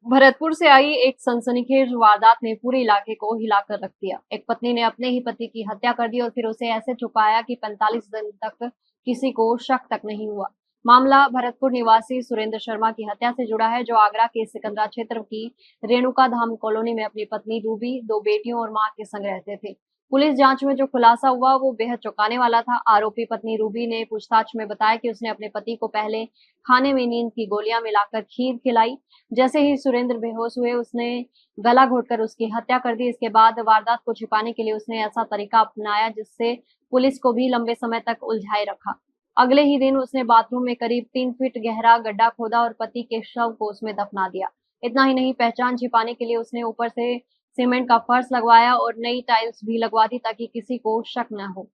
भरतपुर से आई एक सनसनीखेज वारदात ने पूरे इलाके को हिलाकर रख दिया। एक पत्नी ने अपने ही पति की हत्या कर दी और फिर उसे ऐसे छुपाया कि 45 दिन तक किसी को शक तक नहीं हुआ। मामला भरतपुर निवासी सुरेंद्र शर्मा की हत्या से जुड़ा है, जो आगरा के सिकंदरा क्षेत्र की रेणुका धाम कॉलोनी में अपनी पत्नी रूबी, दो बेटियों और मां के संग रहते थे। पुलिस जांच में जो खुलासा हुआ वो बेहद चौंकाने वाला था। आरोपी पत्नी रूबी ने पूछताछ में बताया कि उसने अपने पति को पहले खाने में नींद की गोलियां मिलाकर खीर खिलाई। जैसे ही सुरेंद्र बेहोश हुए, उसने गला घोटकर उसकी हत्या कर दी। इसके बाद वारदात को छिपाने के लिए उसने ऐसा तरीका अपनाया जिससे पुलिस को भी लंबे समय तक उलझाए रखा। अगले ही दिन उसने बाथरूम में करीब 3 फीट गहरा गड्ढा खोदा और पति के शव को उसमें दफना दिया। इतना ही नहीं, पहचान छिपाने के लिए उसने ऊपर से सीमेंट का फर्श लगवाया और नई टाइल्स भी लगवा दी ताकि किसी को शक न हो।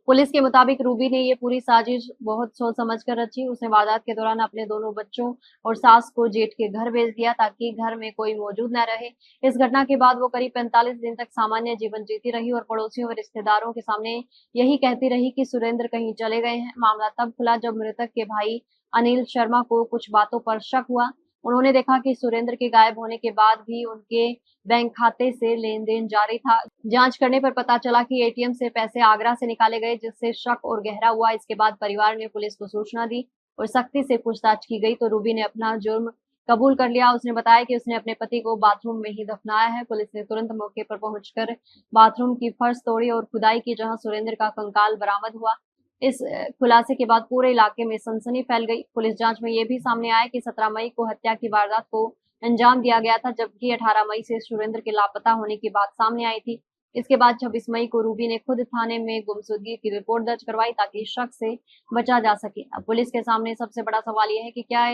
पुलिस के मुताबिक रूबी ने ये पूरी साजिश बहुत सोच समझ कर रची। उसने वारदात के दौरान अपने दोनों बच्चों और सास को जेठ के घर भेज दिया ताकि घर में कोई मौजूद न रहे। इस घटना के बाद वो करीब 45 दिन तक सामान्य जीवन जीती रही और पड़ोसियों व रिश्तेदारों के सामने यही कहती रही कि सुरेंद्र कहीं चले गए हैं। मामला तब खुला जब मृतक के भाई अनिल शर्मा को कुछ बातों पर शक हुआ। उन्होंने देखा कि सुरेंद्र के गायब होने के बाद भी उनके बैंक खाते से लेन देन जारी था। जांच करने पर पता चला कि एटीएम से पैसे आगरा से निकाले गए, जिससे शक और गहरा हुआ। इसके बाद परिवार ने पुलिस को सूचना दी और सख्ती से पूछताछ की गई तो रूबी ने अपना जुर्म कबूल कर लिया। उसने बताया कि उसने अपने पति को बाथरूम में ही दफनाया है। पुलिस ने तुरंत मौके पर पहुंचकर बाथरूम की फर्श तोड़ी और खुदाई की, जहां सुरेंद्र का कंकाल बरामद हुआ। इस खुलासे के बाद पूरे इलाके में सनसनी फैल गई। पुलिस जांच में यह भी सामने आया कि 17 मई को हत्या की वारदात को अंजाम दिया गया था, जबकि 18 मई से सुरेंद्र के लापता होने की बात सामने आई थी। इसके बाद 26 मई को रूबी ने खुद थाने में गुमशुदगी की रिपोर्ट दर्ज करवाई ताकि शक से बचा जा सके। अब पुलिस के सामने सबसे बड़ा सवाल यह है कि क्या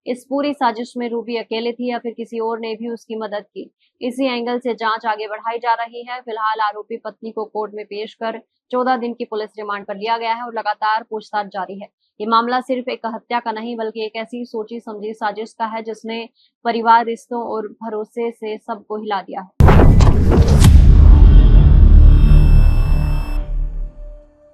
इस पूरी साजिश में रूबी अकेले थी या फिर किसी और ने भी उसकी मदद की। इसी एंगल से जांच आगे बढ़ाई जा रही है। फिलहाल आरोपी पत्नी को कोर्ट में पेश कर 14 दिन की पुलिस रिमांड पर लिया गया है और लगातार पूछताछ जारी है। ये मामला सिर्फ एक हत्या का नहीं बल्कि एक ऐसी सोची समझी साजिश का है जिसने परिवार, रिश्तों और भरोसे से सबको हिला दिया है।